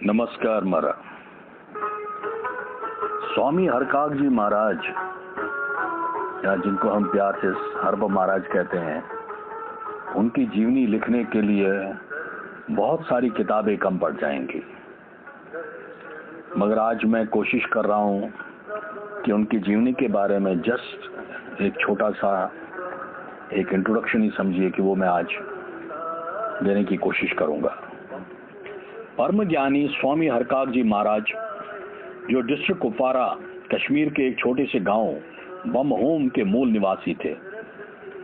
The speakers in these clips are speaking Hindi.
नमस्कार महाराज। स्वामी हरकाग जी महाराज, या जिनको हम प्यार से हरब महाराज कहते हैं, उनकी जीवनी लिखने के लिए बहुत सारी किताबें कम पड़ जाएंगी, मगर आज मैं कोशिश कर रहा हूं कि उनकी जीवनी के बारे में जस्ट एक छोटा सा एक इंट्रोडक्शन ही समझिए कि वो मैं आज देने की कोशिश करूंगा। परम ज्ञानी स्वामी हरकाग जी महाराज, जो डिस्ट्रिक्ट कुपवारा कश्मीर के एक छोटे से गांव बमहोम के मूल निवासी थे।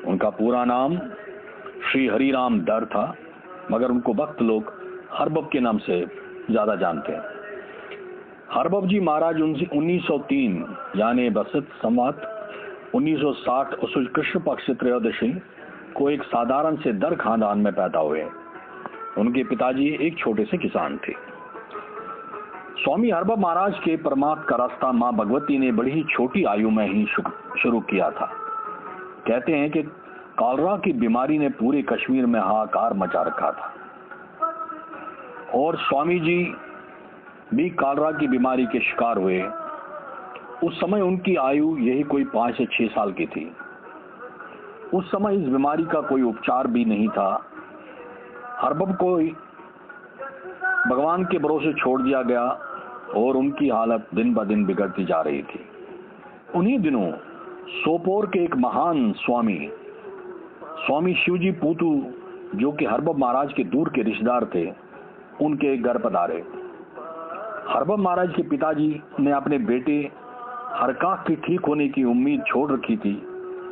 उनका पूरा नाम श्री हरिराम दर था, मगर उनको भक्त लोग हरबब के नाम से ज्यादा जानते हैं। हरबब जी महाराज 1903 यानी बसंत संवत 1960 कृष्ण पक्ष त्रयोदशी को एक साधारण से दर खानदान में पैदा हुए। उनके पिताजी एक छोटे से किसान थे। स्वामी हरबब महाराज के परमार्थ का रास्ता मां भगवती ने बड़ी ही छोटी आयु में ही शुरू किया था। कहते हैं कि कॉलरा की बीमारी ने पूरे कश्मीर में हाहाकार मचा रखा था और स्वामी जी भी कॉलरा की बीमारी के शिकार हुए। उस समय उनकी आयु यही कोई 5 से 6 साल की थी। उस समय इस बीमारी का कोई उपचार भी नहीं था। हरबब को भगवान के भरोसे छोड़ दिया गया और उनकी हालत दिन ब दिन बिगड़ती जा रही थी। उन्हीं दिनों सोपोर के एक महान स्वामी शिवजी पूतू, जो कि हरबब महाराज के दूर के रिश्तेदार थे, उनके घर पधारे। हरबब महाराज के पिताजी ने अपने बेटे हरकाग के ठीक होने की उम्मीद छोड़ रखी थी,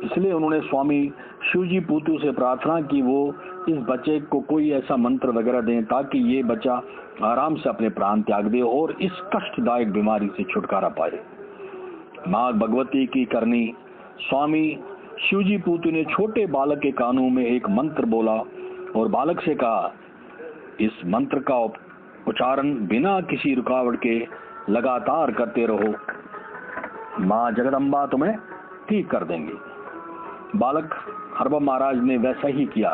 इसलिए उन्होंने स्वामी शिवजी पूतू से प्रार्थना की वो इस बच्चे को कोई ऐसा मंत्र वगैरह दें ताकि ये बच्चा आराम से अपने प्राण त्याग दे और इस कष्टदायक बीमारी से छुटकारा पाए। मां भगवती की करनी स्वामी शिवजी पूतू ने छोटे बालक के कानों में एक मंत्र बोला और बालक से कहा, इस मंत्र का उच्चारण बिना किसी रुकावट के लगातार करते रहो, मां जगदम्बा तुम्हें ठीक कर देंगी। बालक हरबब महाराज ने वैसा ही किया।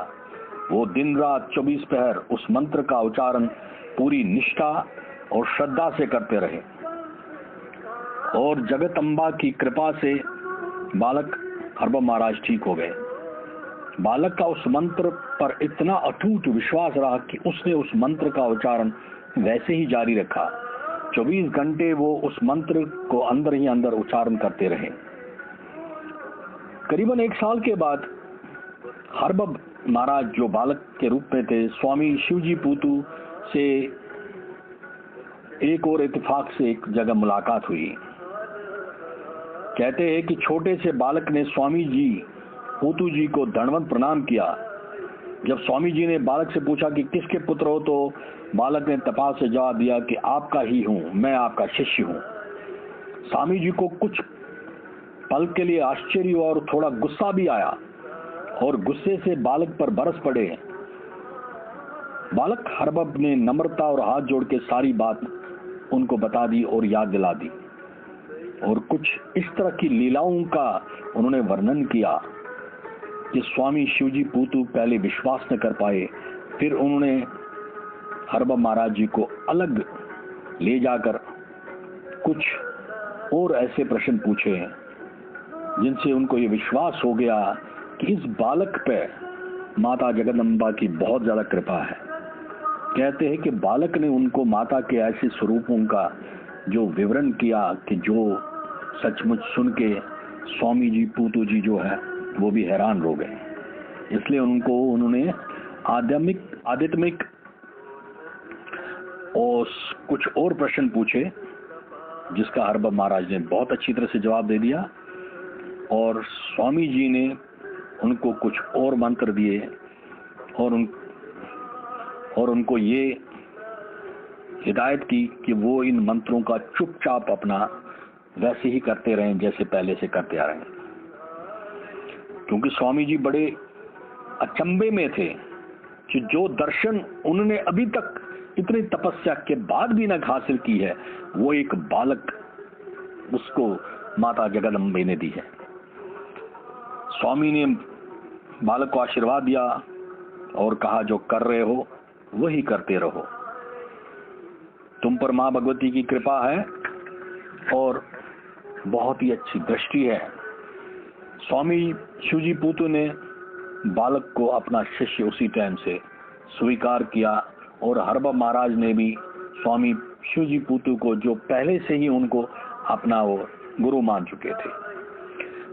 वो दिन रात 24 पहर उस मंत्र का उच्चारण पूरी निष्ठा और श्रद्धा से करते रहे और जगदम्बा की कृपा से बालक हरबब महाराज ठीक हो गए। बालक का उस मंत्र पर इतना अटूट विश्वास रहा कि उसने उस मंत्र का उच्चारण वैसे ही जारी रखा। 24 घंटे वो उस मंत्र को अंदर ही अंदर उच्चारण करते रहे। करीबन 1 साल के बाद हरबब महाराज, जो बालक के रूप में थे, स्वामी शिवजी पूतू से एक और इत्तेफाक से एक जगह मुलाकात हुई। कहते हैं कि छोटे से बालक ने स्वामी जी पूतू जी को दंडवत प्रणाम किया। जब स्वामी जी ने बालक से पूछा कि किसके पुत्र हो, तो बालक ने तपा से जवाब दिया कि आपका ही हूं, मैं आपका शिष्य हूं। स्वामी जी को कुछ पल के लिए आश्चर्य और थोड़ा गुस्सा भी आया और गुस्से से बालक पर बरस पड़े। बालक हरबब ने नम्रता और हाथ जोड़ के सारी बात उनको बता दी और याद दिला दी और कुछ इस तरह की लीलाओं का उन्होंने वर्णन किया कि स्वामी शिवजी पूतू पहले विश्वास न कर पाए। फिर उन्होंने हरबब महाराज जी को अलग ले जाकर कुछ और ऐसे प्रश्न पूछे जिनसे उनको ये विश्वास हो गया कि इस बालक पे माता जगदम्बा की बहुत ज्यादा कृपा है। कहते हैं कि बालक ने उनको माता के ऐसे स्वरूपों का जो विवरण किया कि जो सचमुच सुन के स्वामी जी पूतू जी जो है वो भी हैरान हो गए। इसलिए उन्होंने आध्यात्मिक और कुछ और प्रश्न पूछे, जिसका हरबब महाराज ने बहुत अच्छी तरह से जवाब दे दिया और स्वामी जी ने उनको कुछ और मंत्र दिए और उनको ये हिदायत की कि वो इन मंत्रों का चुपचाप अपना वैसे ही करते रहें जैसे पहले से करते आ रहे हैं। क्योंकि स्वामी जी बड़े अचंभे में थे कि जो दर्शन उन्होंने अभी तक इतनी तपस्या के बाद भी न हासिल की है, वो एक बालक उसको माता जगदम्बे ने दी है। स्वामी ने बालक को आशीर्वाद दिया और कहा, जो कर रहे हो वही करते रहो। तुम पर माँ भगवती की कृपा है और बहुत ही अच्छी दृष्टि है। स्वामी शिवजी पूतू ने बालक को अपना शिष्य उसी टाइम से स्वीकार किया और हरबब महाराज ने भी स्वामी शिवजी पूतू को, जो पहले से ही उनको अपना वो गुरु मान चुके थे।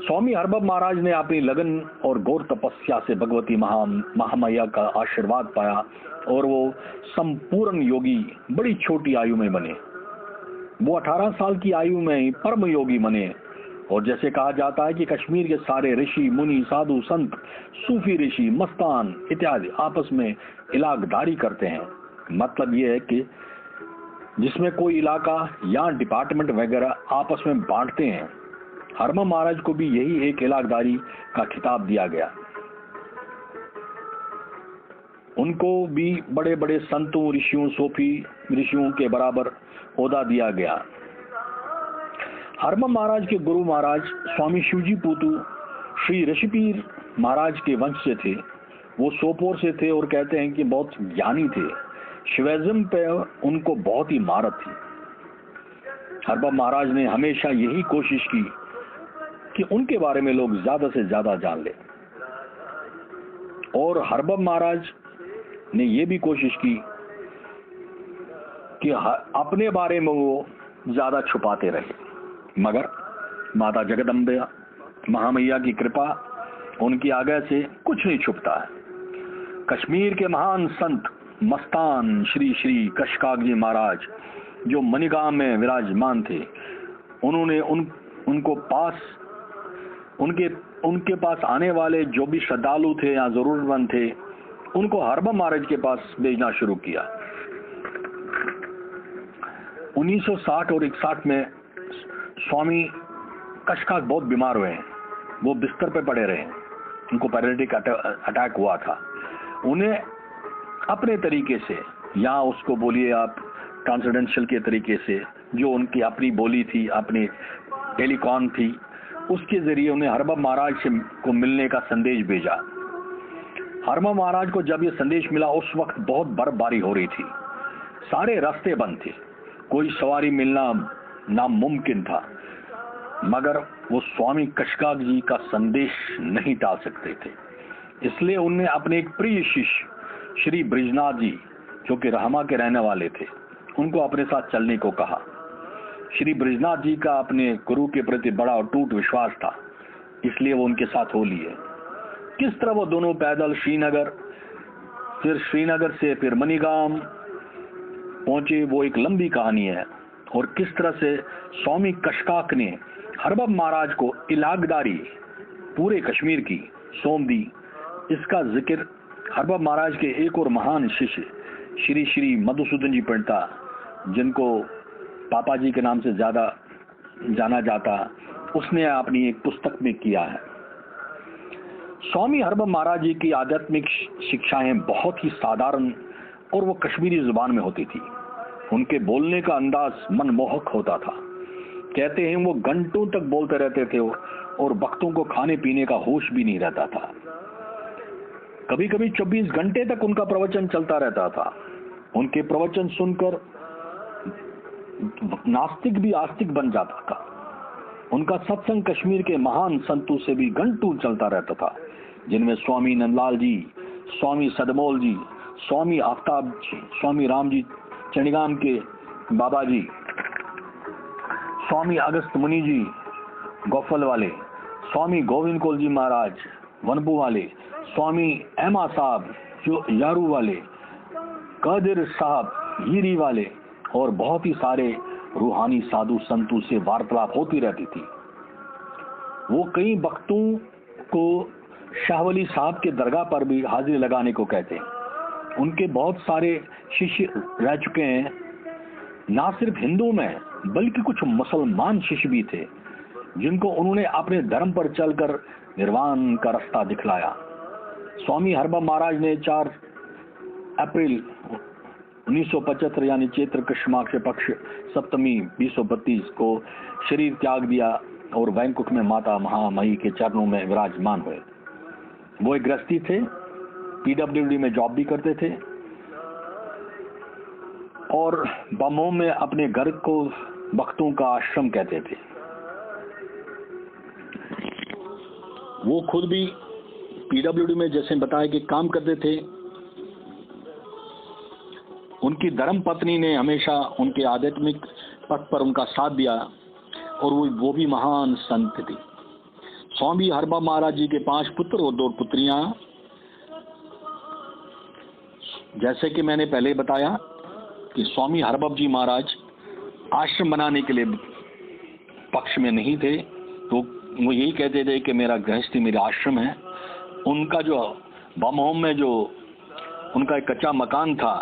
स्वामी हरबब महाराज ने अपनी लगन और घोर तपस्या से भगवती महामैया का आशीर्वाद पाया और वो संपूर्ण योगी बड़ी छोटी आयु में बने। वो 18 साल की आयु में ही परम योगी बने। और जैसे कहा जाता है कि कश्मीर के सारे ऋषि मुनि साधु संत सूफी ऋषि मस्तान इत्यादि आपस में इलाकदारी करते हैं। मतलब ये है कि जिसमें कोई इलाका या डिपार्टमेंट वगैरह आपस में बांटते हैं, हरबब महाराज को भी यही एक इलाकदारी का खिताब दिया गया। उनको भी बड़े बड़े संतों ऋषियों सूफी ऋषियों के बराबर ओहदा दिया गया। हरबब महाराज के गुरु महाराज स्वामी शिवजी पूतू श्री ऋषिपीर महाराज के वंश से थे। वो सोपोर से थे और कहते हैं कि बहुत ज्ञानी थे। शिवैज्म पे उनको बहुत ही महारत थी। हरबब महाराज ने हमेशा यही कोशिश की कि उनके बारे में लोग ज्यादा से ज्यादा जान ले, और हरबब महाराज ने यह भी कोशिश की कि अपने बारे में वो ज्यादा छुपाते रहे। मगर माता जगदम्बे महामैया की कृपा, उनकी आज्ञा से कुछ नहीं छुपता है। कश्मीर के महान संत मस्तान श्री श्री कशकाग जी महाराज, जो मणिगाम में विराजमान थे, उन्होंने उनके पास आने वाले जो भी श्रद्धालु थे या जरूरतमंद थे, उनको हरबब महाराज के पास भेजना शुरू किया। 1960 और 61 में स्वामी कशकाग बहुत बीमार हुए हैं। वो बिस्तर पे पड़े रहे। उनको पैरालिटिक अटैक हुआ था। उन्हें अपने तरीके से, या उसको बोलिए आप ट्रांसेंडेंशियल के तरीके से, जो उनकी अपनी बोली थी, अपनी टेलीकॉन थी, उसके जरिए उन्हें हरबब महाराज से को मिलने का संदेश भेजा। हरबब महाराज को जब ये संदेश मिला, उस वक्त बहुत बर्फबारी हो रही थी, सारे रास्ते बंद थे, कोई सवारी मिलना नामुमकिन था। मगर वो स्वामी कशकाग जी का संदेश नहीं टाल सकते थे। इसलिए उन्हें अपने एक प्रिय शिष्य श्री ब्रिजनाथ जी, जो कि रहमा के रहने वाले थे, उनको अपने साथ चलने को कहा। श्री ब्रिजनाथ जी का अपने गुरु के प्रति बड़ा अटूट विश्वास था, इसलिए वो उनके साथ हो लिए। किस तरह वो दोनों पैदल श्रीनगर, फिर श्रीनगर से फिर मणिगाम पहुंचे, वो एक लंबी कहानी है। और किस तरह से स्वामी कशकाग ने हरबब महाराज को इलाकदारी पूरे कश्मीर की सौंप दी, इसका जिक्र हरबब महाराज के एक और महान शिष्य श्री श्री मधुसूदन जी पंडिता, जिनको पापा जी के नाम से ज्यादा जाना जाता, उसने अपनी एक पुस्तक में किया है। स्वामी हरबब महाराज जी की आध्यात्मिक शिक्षाएं बहुत ही साधारण और वो कश्मीरी जुबान में होती थी। उनके बोलने का अंदाज मनमोहक होता था। कहते हैं वो घंटों तक बोलते रहते थे और भक्तों को खाने पीने का होश भी नहीं रहता था। कभी कभी 24 घंटे तक उनका प्रवचन चलता रहता था। उनके प्रवचन सुनकर नास्तिक भी आस्तिक बन जाता था। उनका सत्संग कश्मीर के महान संतों से भी घंटों चलता रहता था, जिनमें स्वामी नंदलाल जी, स्वामी सदमोल जी, स्वामी आफ्ताब जी, स्वामी राम जी चंडीगाम के बाबा जी, स्वामी अगस्त मुनि जी गोफल वाले, स्वामी गोविंद कौल जी महाराज वनपू वाले, स्वामी एमा साहब जो यारू वाले, कदर साहब हीरी वाले, और बहुत ही सारे रूहानी साधु संतों से वार्तालाप होती रहती थी। वो कई भक्तों को शाहवली साहब के दरगाह पर भी हाजिरी लगाने को कहते हैं। उनके बहुत सारे शिष्य रह चुके हैं, ना सिर्फ हिंदू में बल्कि कुछ मुसलमान शिष्य भी थे, जिनको उन्होंने अपने धर्म पर चलकर निर्वाण का रास्ता दिखलाया। स्वामी हरबब महाराज ने 4 अप्रैल 1975 यानी चैत्र कृष्ण पक्ष सप्तमी 2032 को शरीर त्याग दिया और बैंकॉक में माता महामही के चरणों में विराजमान हुए। वो एक गृहस्थी थे, पीडब्ल्यूडी में जॉब भी करते थे और बमोम में अपने घर को भक्तों का आश्रम कहते थे। वो खुद भी पीडब्ल्यूडी में जैसे बताया कि काम करते थे। उनकी धर्म पत्नी ने हमेशा उनके आध्यात्मिक पथ पर उनका साथ दिया और वो भी महान संत थी। स्वामी हरबाब महाराज जी के 5 पुत्र और 2 पुत्रियां। जैसे कि मैंने पहले बताया कि स्वामी हरबाब जी महाराज आश्रम बनाने के लिए पक्ष में नहीं थे, तो वो यही कहते थे कि मेरा गृहस्थी मेरा आश्रम है। उनका जो बमहोम में जो उनका एक कच्चा मकान था,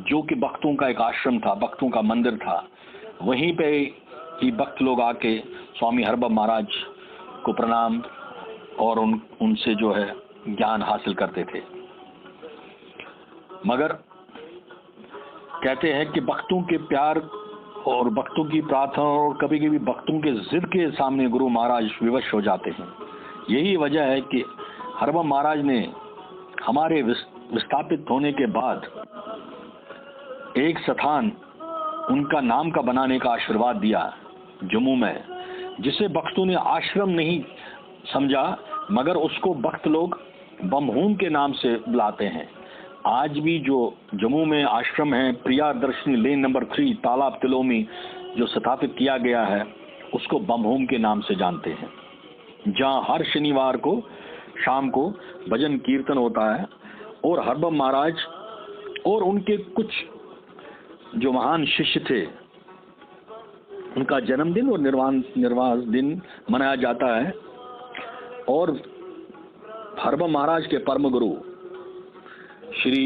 जो कि भक्तों का एक आश्रम था, भक्तों का मंदिर था, वहीं पे ही भक्त लोग आके स्वामी हरबाब महाराज को प्रणाम और उनसे जो है ज्ञान हासिल करते थे। मगर कहते हैं कि भक्तों के प्यार और भक्तों की प्रार्थना और कभी कभी भक्तों के जिद के सामने गुरु महाराज विवश हो जाते हैं। यही वजह है कि हरबाब महाराज ने हमारे विस्थापित होने के बाद एक स्थान उनका नाम का बनाने का आशीर्वाद दिया जम्मू में, जिसे भक्तों ने आश्रम नहीं समझा, मगर उसको भक्त लोग बमहोम के नाम से बुलाते हैं। आज भी जो जम्मू में आश्रम है, प्रिया दर्शनी लेन नंबर 3 तालाब तिलोमी, जो स्थापित किया गया है, उसको बमहोम के नाम से जानते हैं, जहां हर शनिवार को शाम को भजन कीर्तन होता है। और हरबाब महाराज और उनके कुछ जो महान शिष्य थे, उनका जन्मदिन और निर्वाण दिन मनाया जाता है। और हरबाब महाराज के परम गुरु श्री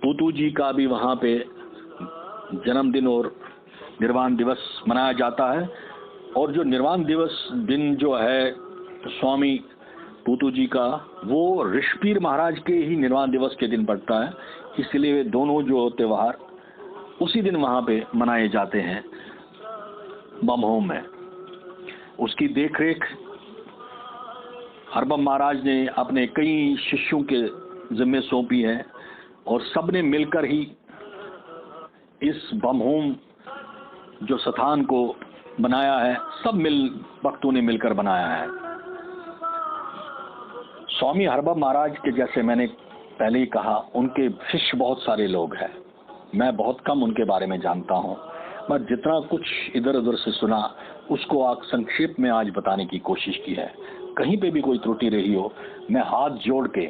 पूतू जी का भी वहां पे जन्मदिन और निर्वाण दिवस मनाया जाता है। और जो निर्वाण दिवस दिन जो है स्वामी पूतू जी का, वो ऋषपीर महाराज के ही निर्वाण दिवस के दिन पड़ता है, इसलिए वे दोनों जो त्योहार उसी दिन वहां पे मनाए जाते हैं बमहोम में। उसकी देखरेख हरबाब महाराज ने अपने कई शिष्यों के जिम्मे सौंपी है और सबने मिलकर ही इस बमहोम जो स्थान को बनाया है, सब भक्तों ने मिलकर बनाया है। स्वामी हरबाब महाराज के जैसे मैंने पहले ही कहा, उनके शिष्य बहुत सारे लोग हैं। मैं बहुत कम उनके बारे में जानता हूं, मैं जितना कुछ इधर उधर से सुना उसको आप संक्षेप में आज बताने की कोशिश की है। कहीं पे भी कोई त्रुटि रही हो, मैं हाथ जोड़ के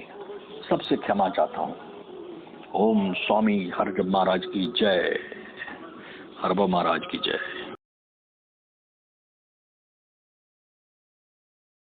सबसे क्षमा चाहता हूं। ओम स्वामी हरबाब महाराज की जय, हरबाब महाराज की जय।